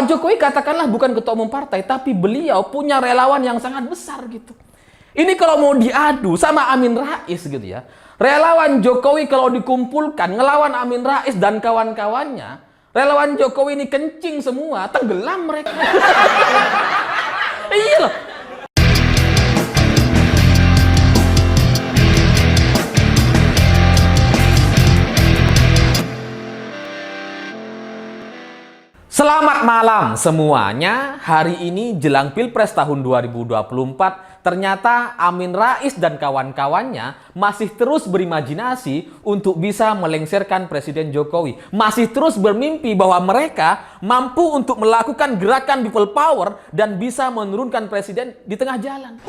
Pak Jokowi katakanlah bukan ketua umum partai, tapi beliau punya relawan yang sangat besar gitu. Ini kalau mau diadu sama Amin Rais gitu ya, relawan Jokowi kalau dikumpulkan ngelawan Amin Rais dan kawan-kawannya, relawan Jokowi ini kencing semua, tenggelam mereka. Iya loh. Selamat malam semuanya. Hari ini jelang Pilpres tahun 2024, ternyata Amin Rais dan kawan-kawannya masih terus berimajinasi untuk bisa melengsarkan Presiden Jokowi. Masih terus bermimpi bahwa mereka mampu untuk melakukan gerakan people power dan bisa menurunkan Presiden di tengah jalan.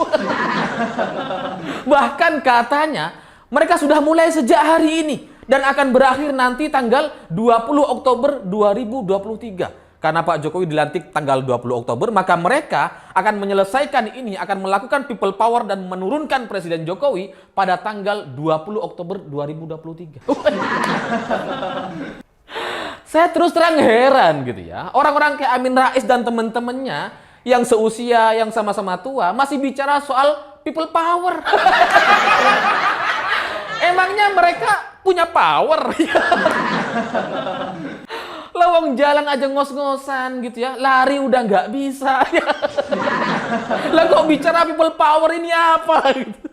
Bahkan katanya mereka sudah mulai sejak hari ini dan akan berakhir nanti tanggal 20 Oktober 2023. Karena Pak Jokowi dilantik tanggal 20 Oktober, maka mereka akan menyelesaikan ini, akan melakukan people power dan menurunkan Presiden Jokowi pada tanggal 20 Oktober 2023. Saya terus terang heran gitu ya. Orang-orang kayak Amin Rais dan teman-temannya yang seusia, yang sama-sama tua, masih bicara soal people power. Emangnya mereka punya power? Lawang jalan aja ngos-ngosan gitu ya, lari udah nggak bisa. Lah kok bicara people power ini apa gitu?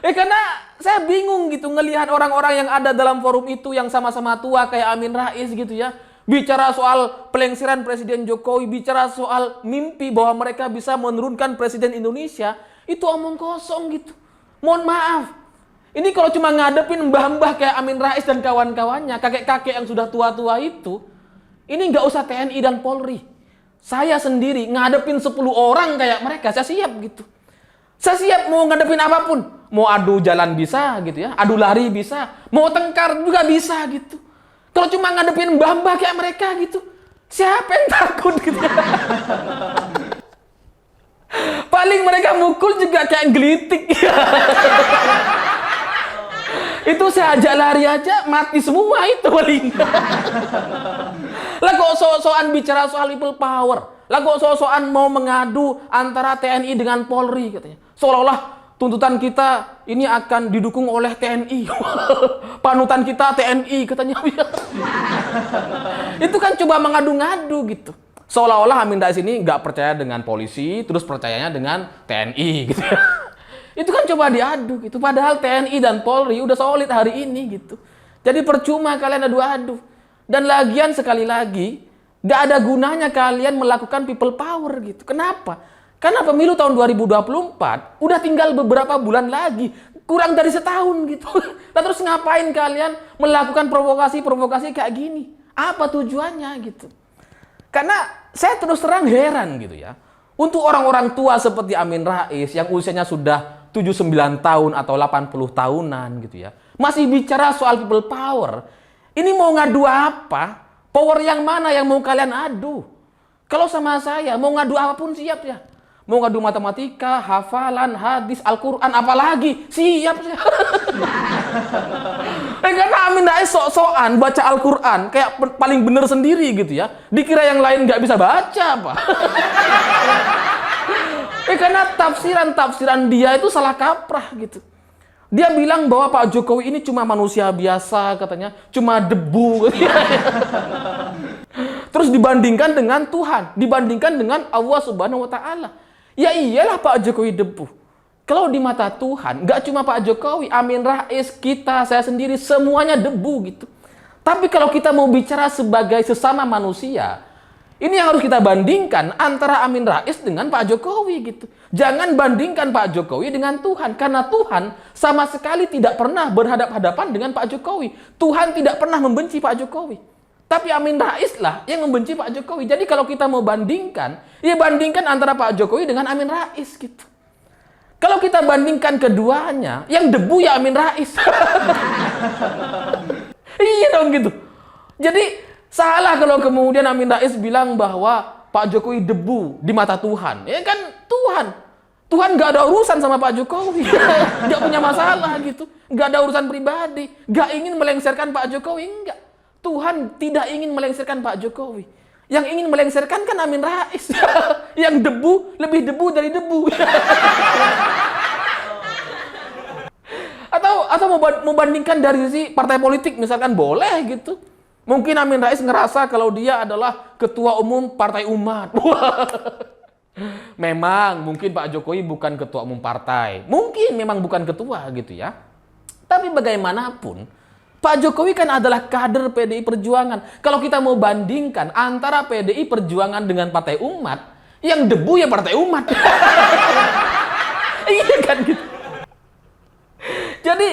Karena saya bingung gitu ngelihat orang-orang yang ada dalam forum itu yang sama-sama tua kayak Amin Rais gitu ya, bicara soal pelengsiran Presiden Jokowi, bicara soal mimpi bahwa mereka bisa menurunkan Presiden Indonesia, itu omong kosong gitu. Mohon maaf. Ini kalau cuma ngadepin mbah-mbah kayak Amin Rais dan kawan-kawannya, kakek-kakek yang sudah tua-tua itu, ini nggak usah TNI dan Polri. Saya sendiri ngadepin 10 orang kayak mereka, saya siap gitu. Saya siap mau ngadepin apapun. Mau adu jalan bisa gitu ya, adu lari bisa, mau tengkar juga bisa gitu. Kalau cuma ngadepin mbah-mbah kayak mereka gitu, siapa yang takut gitu ya? Paling mereka mukul juga kayak gelitik. Itu saya ajak lari aja mati semua itu paling. Lah kok sok-sokan bicara soal people power. Lah kok sok-sokan mau mengadu antara TNI dengan Polri katanya. Seolah-olah tuntutan kita ini akan didukung oleh TNI. Panutan kita TNI katanya. Itu kan coba mengadu-ngadu gitu. Seolah-olah Amin Rais ini nggak percaya dengan polisi, terus percayanya dengan TNI gitu. Itu kan coba diadu gitu. Padahal TNI dan Polri udah solid hari ini gitu. Jadi percuma kalian adu-adu. Dan lagian sekali lagi, gak ada gunanya kalian melakukan people power gitu. Kenapa? Karena pemilu tahun 2024 udah tinggal beberapa bulan lagi. Kurang dari setahun gitu. Nah, terus ngapain kalian melakukan provokasi-provokasi kayak gini? Apa tujuannya gitu? Karena saya terus terang heran gitu ya. Untuk orang-orang tua seperti Amin Rais yang usianya sudah 79 tahun atau 80 tahunan gitu ya, masih bicara soal people power. Ini mau ngadu apa? Power yang mana yang mau kalian adu? Kalau sama saya, mau ngadu apapun siap ya. Mau ngadu matematika, hafalan, hadis, Al-Quran, apalagi siap ya. Karena Amin Rais sok-sokan baca Al-Quran kayak paling bener sendiri gitu ya. Dikira yang lain nggak bisa baca apa? Karena tafsiran dia itu salah kaprah gitu. Dia bilang bahwa Pak Jokowi ini cuma manusia biasa katanya, cuma debu. Terus dibandingkan dengan Tuhan, dibandingkan dengan Allah Subhanahu wa Ta'ala. Ya iyalah Pak Jokowi debu. Kalau di mata Tuhan, nggak cuma Pak Jokowi, Amin Rais, kita, saya sendiri, semuanya debu gitu. Tapi kalau kita mau bicara sebagai sesama manusia, ini yang harus kita bandingkan antara Amin Rais dengan Pak Jokowi gitu. Jangan bandingkan Pak Jokowi dengan Tuhan. Karena Tuhan sama sekali tidak pernah berhadapan-hadapan dengan Pak Jokowi. Tuhan tidak pernah membenci Pak Jokowi. Tapi Amin Rais lah yang membenci Pak Jokowi. Jadi kalau kita mau bandingkan, ya bandingkan antara Pak Jokowi dengan Amin Rais gitu. Kalau kita bandingkan keduanya, yang debu ya Amin Rais. Iya dong gitu. Jadi salah kalau kemudian Amin Rais bilang bahwa Pak Jokowi debu di mata Tuhan. Ya kan Tuhan nggak ada urusan sama Pak Jokowi. Nggak punya masalah gitu. Nggak ada urusan pribadi. Nggak ingin melengsarkan Pak Jokowi. Enggak. Tuhan tidak ingin melengsarkan Pak Jokowi. Yang ingin melengsarkan kan Amin Rais. Yang debu, lebih debu dari debu. Atau mau bandingkan dari sisi partai politik misalkan boleh gitu. Mungkin Amin Rais ngerasa kalau dia adalah ketua umum Partai Umat. Memang mungkin Pak Jokowi bukan ketua umum partai. Mungkin memang bukan ketua gitu ya. Tapi bagaimanapun Pak Jokowi kan adalah kader PDI Perjuangan. Kalau kita mau bandingkan antara PDI Perjuangan dengan Partai Umat, yang debu ya Partai Umat. Iya kan gitu. Jadi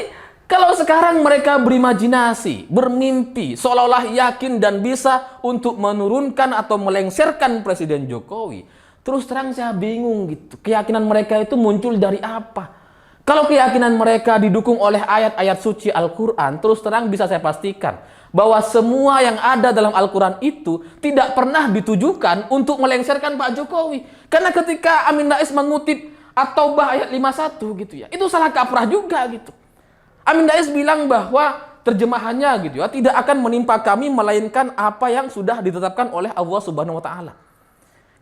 kalau sekarang mereka berimajinasi, bermimpi, seolah-olah yakin dan bisa untuk menurunkan atau melengsarkan Presiden Jokowi, terus terang saya bingung gitu. Keyakinan mereka itu muncul dari apa? Kalau keyakinan mereka didukung oleh ayat-ayat suci Al-Quran, terus terang bisa saya pastikan bahwa semua yang ada dalam Al-Quran itu tidak pernah ditujukan untuk melengsarkan Pak Jokowi. Karena ketika Amin Rais mengutip At-Taubah ayat 51 gitu ya, itu salah kaprah juga gitu. Amin Rais bilang bahwa terjemahannya gitu ya, tidak akan menimpa kami melainkan apa yang sudah ditetapkan oleh Allah Subhanahu wa taala.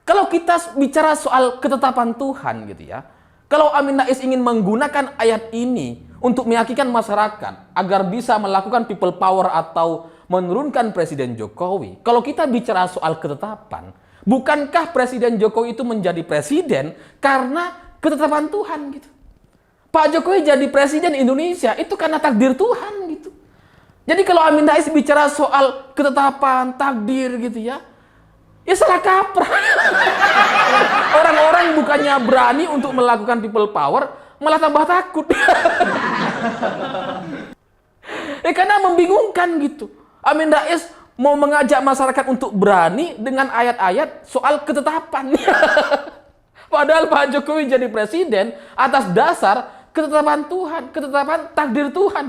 Kalau kita bicara soal ketetapan Tuhan gitu ya, kalau Amin Rais ingin menggunakan ayat ini untuk meyakinkan masyarakat agar bisa melakukan people power atau menurunkan Presiden Jokowi, kalau kita bicara soal ketetapan, bukankah Presiden Jokowi itu menjadi presiden karena ketetapan Tuhan gitu? Pak Jokowi jadi presiden Indonesia itu karena takdir Tuhan gitu. Jadi kalau Amin Rais bicara soal ketetapan, takdir gitu ya, ya salah kaprah. Orang-orang bukannya berani untuk melakukan people power, malah tambah takut. Karena membingungkan gitu. Amin Rais mau mengajak masyarakat untuk berani dengan ayat-ayat soal ketetapan. Padahal Pak Jokowi jadi presiden atas dasar ketetapan Tuhan, ketetapan takdir Tuhan.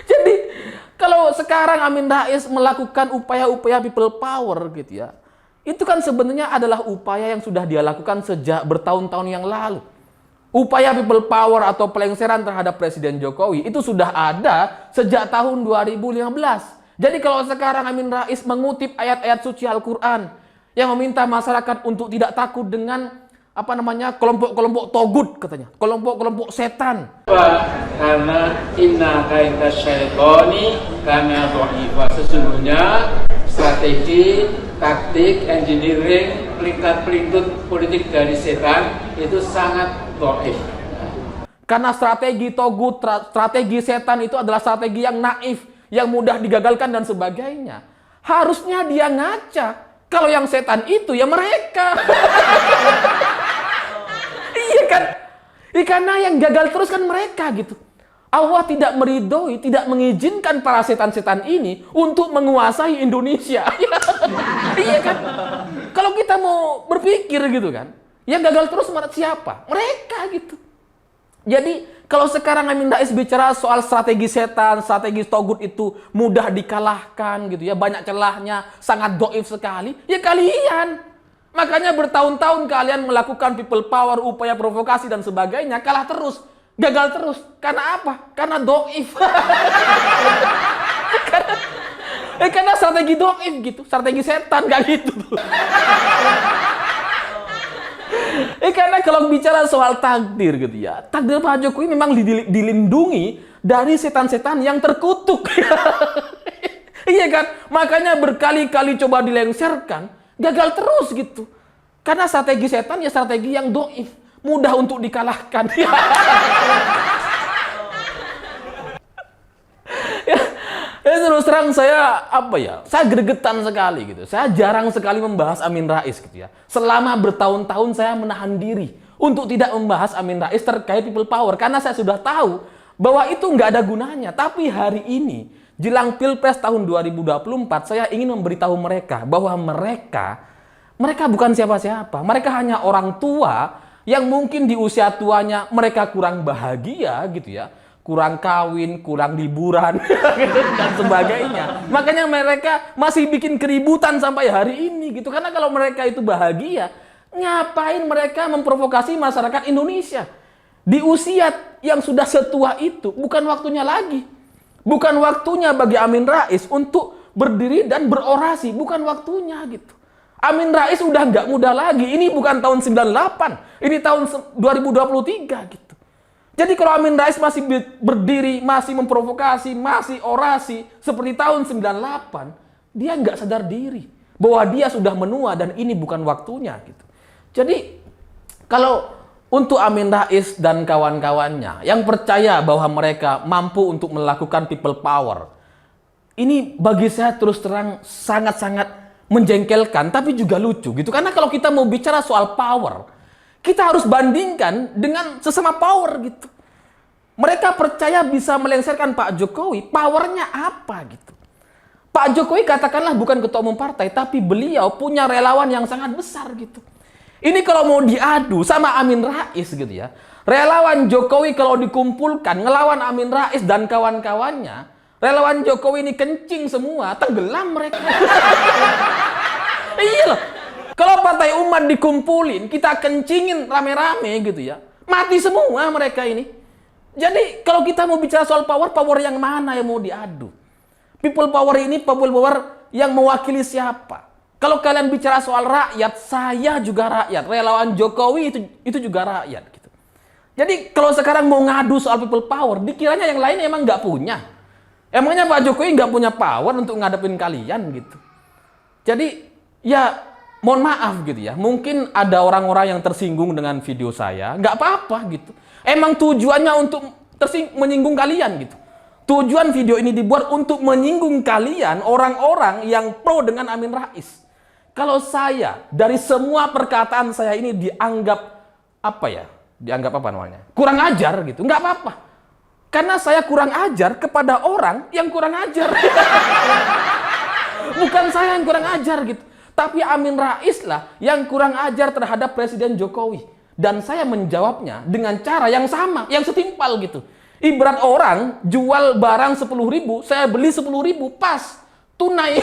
Jadi kalau sekarang Amin Rais melakukan upaya-upaya people power gitu ya, itu kan sebenarnya adalah upaya yang sudah dia lakukan sejak bertahun-tahun yang lalu. Upaya people power atau pelengseran terhadap Presiden Jokowi itu sudah ada sejak tahun 2015. Jadi kalau sekarang Amin Rais mengutip ayat-ayat suci Al-Quran yang meminta masyarakat untuk tidak takut dengan kelompok-kelompok togut katanya, kelompok-kelompok setan. Karena inna kaita syaitoni karena dha'ifa, sesungguhnya strategi, taktik, engineering, pelingkar-pelingkut politik dari setan itu sangat dhaif. Karena strategi togut, strategi setan itu adalah strategi yang naif, yang mudah digagalkan dan sebagainya. Harusnya dia ngaca. Kalau yang setan itu ya mereka. Iya kan? Karena yang gagal terus kan mereka gitu. Allah tidak meridhoi, tidak mengizinkan para setan-setan ini untuk menguasai Indonesia. Iya kan? Kalau kita mau berpikir gitu kan, yang gagal terus siapa? Mereka gitu. Jadi kalau sekarang Amin Rais bicara soal strategi setan, strategi togut itu mudah dikalahkan gitu ya, banyak celahnya, sangat dhaif sekali, ya kalian. Makanya bertahun-tahun kalian melakukan people power, upaya provokasi dan sebagainya, kalah terus, gagal terus. Karena apa? Karena dhaif. Karena strategi dhaif gitu, strategi setan kayak gitu. Karena kalau bicara soal takdir gitu ya, takdir Pak Jokowi memang dilindungi dari setan-setan yang terkutuk. Iya kan? Makanya berkali-kali coba dilengsarkan, gagal terus gitu. Karena strategi setan ya strategi yang dhaif, mudah untuk dikalahkan. Ya terus terang saya saya gregetan sekali gitu. Saya jarang sekali membahas Amin Rais gitu ya. Selama bertahun-tahun saya menahan diri untuk tidak membahas Amin Rais terkait people power karena saya sudah tahu bahwa itu nggak ada gunanya. Tapi hari ini jelang Pilpres tahun 2024 saya ingin memberitahu mereka bahwa mereka bukan siapa-siapa. Mereka hanya orang tua yang mungkin di usia tuanya mereka kurang bahagia gitu ya. Kurang kawin, kurang liburan, dan sebagainya. Makanya mereka masih bikin keributan sampai hari ini gitu. Karena kalau mereka itu bahagia, ngapain mereka memprovokasi masyarakat Indonesia? Di usia yang sudah setua itu, bukan waktunya lagi. Bukan waktunya bagi Amin Rais untuk berdiri dan berorasi, bukan waktunya gitu. Amin Rais udah nggak muda lagi. Ini bukan tahun 98, ini tahun 2023 gitu. Jadi kalau Amin Rais masih berdiri, masih memprovokasi, masih orasi seperti tahun 98, dia nggak sadar diri bahwa dia sudah menua dan ini bukan waktunya gitu. Jadi kalau untuk Amin Rais dan kawan-kawannya yang percaya bahwa mereka mampu untuk melakukan people power, ini bagi saya terus terang sangat-sangat menjengkelkan, tapi juga lucu gitu. Karena kalau kita mau bicara soal power, kita harus bandingkan dengan sesama power gitu. Mereka percaya bisa melengsarkan Pak Jokowi, powernya apa gitu. Pak Jokowi katakanlah bukan ketua umum partai, tapi beliau punya relawan yang sangat besar gitu. Ini kalau mau diadu sama Amin Rais gitu ya. Relawan Jokowi kalau dikumpulkan ngelawan Amin Rais dan kawan-kawannya, relawan Jokowi ini kencing semua, tenggelam mereka. Iya loh. Kalau Partai Umat dikumpulin, kita kencingin rame-rame gitu ya. Mati semua mereka ini. Jadi kalau kita mau bicara soal power, power yang mana yang mau diadu? People power ini people power yang mewakili siapa? Kalau kalian bicara soal rakyat, saya juga rakyat. Relawan Jokowi itu juga rakyat gitu. Jadi kalau sekarang mau ngadu soal people power, dikiranya yang lain emang nggak punya. Emangnya Pak Jokowi nggak punya power untuk ngadepin kalian gitu. Jadi ya mohon maaf gitu ya. Mungkin ada orang-orang yang tersinggung dengan video saya. Nggak apa-apa gitu. Emang tujuannya untuk menyinggung kalian gitu. Tujuan video ini dibuat untuk menyinggung kalian, orang-orang yang pro dengan Amin Rais. Kalau saya, dari semua perkataan saya ini dianggap apa ya? Dianggap apa namanya? Kurang ajar gitu. Nggak apa-apa. Karena saya kurang ajar kepada orang yang kurang ajar. Bukan saya yang kurang ajar gitu. Tapi Amin Rais lah yang kurang ajar terhadap Presiden Jokowi. Dan saya menjawabnya dengan cara yang sama, yang setimpal gitu. Ibarat orang jual barang 10.000, saya beli 10.000 pas, tunai,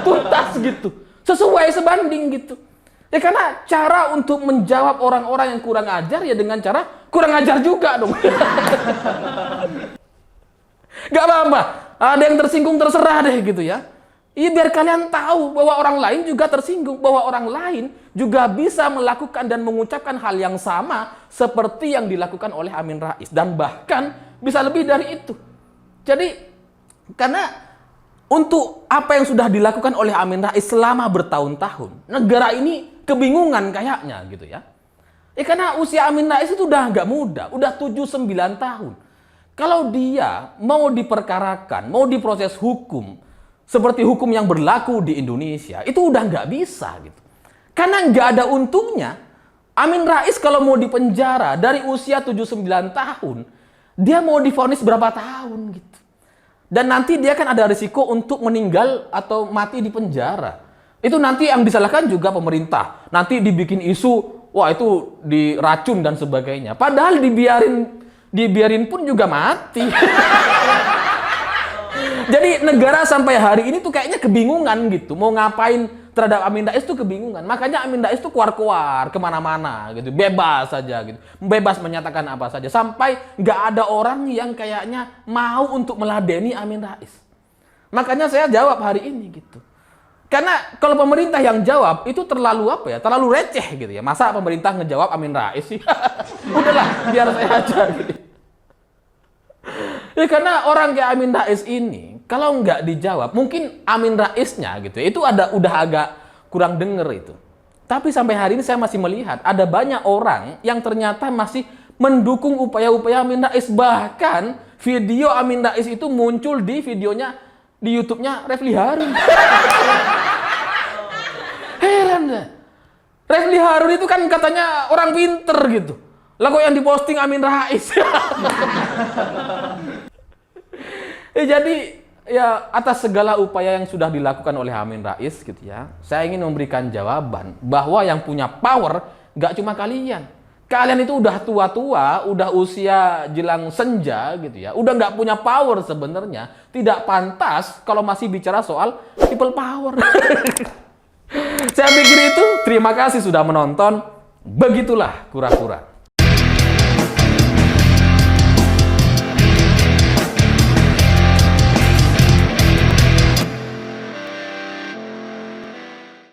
tuntas gitu. Sesuai sebanding gitu. Ya karena cara untuk menjawab orang-orang yang kurang ajar ya dengan cara kurang ajar juga dong. Gak apa-apa. Ada yang tersinggung terserah deh gitu ya. Iya biar kalian tahu bahwa orang lain juga tersinggung. Bahwa orang lain juga bisa melakukan dan mengucapkan hal yang sama seperti yang dilakukan oleh Amin Rais. Dan bahkan bisa lebih dari itu. Jadi karena untuk apa yang sudah dilakukan oleh Amin Rais selama bertahun-tahun, negara ini kebingungan kayaknya gitu ya. Karena usia Amin Rais itu udah nggak muda, udah 79 tahun. Kalau dia mau diperkarakan, mau diproses hukum, seperti hukum yang berlaku di Indonesia, itu udah nggak bisa gitu. Karena nggak ada untungnya, Amin Rais kalau mau dipenjara dari usia 79 tahun, dia mau divonis berapa tahun gitu. Dan nanti dia kan ada risiko untuk meninggal atau mati di penjara. Itu nanti yang disalahkan juga pemerintah. Nanti dibikin isu, wah itu diracun dan sebagainya. Padahal dibiarin pun juga mati. Jadi negara sampai hari ini tuh kayaknya kebingungan gitu. Mau ngapain terhadap Amin Rais tuh kebingungan. Makanya Amin Rais tuh keluar-keluar kemana-mana gitu. Bebas saja gitu. Bebas menyatakan apa saja. Sampai nggak ada orang yang kayaknya mau untuk meladeni Amin Rais. Makanya saya jawab hari ini gitu. Karena kalau pemerintah yang jawab itu terlalu apa ya? Terlalu receh gitu ya. Masa pemerintah ngejawab Amin Rais sih? Udahlah, biar saya aja gitu. Ya karena orang kayak Amin Rais ini kalau nggak dijawab, mungkin Amin Raisnya gitu, itu udah agak kurang denger itu. Tapi sampai hari ini saya masih melihat ada banyak orang yang ternyata masih mendukung upaya-upaya Amin Rais. Bahkan video Amin Rais itu muncul di videonya di YouTube-nya Refly Harun. Heran deh. Refly Harun itu kan katanya orang pinter gitu. Lah kok yang diposting Amin Rais? Jadi ya atas segala upaya yang sudah dilakukan oleh Amin Rais gitu ya, saya ingin memberikan jawaban bahwa yang punya power nggak cuma kalian. Kalian itu udah tua-tua, udah usia jelang senja gitu ya, udah nggak punya power sebenarnya. Tidak pantas kalau masih bicara soal people power. Saya pikir itu. Terima kasih sudah menonton. Begitulah kura-kura.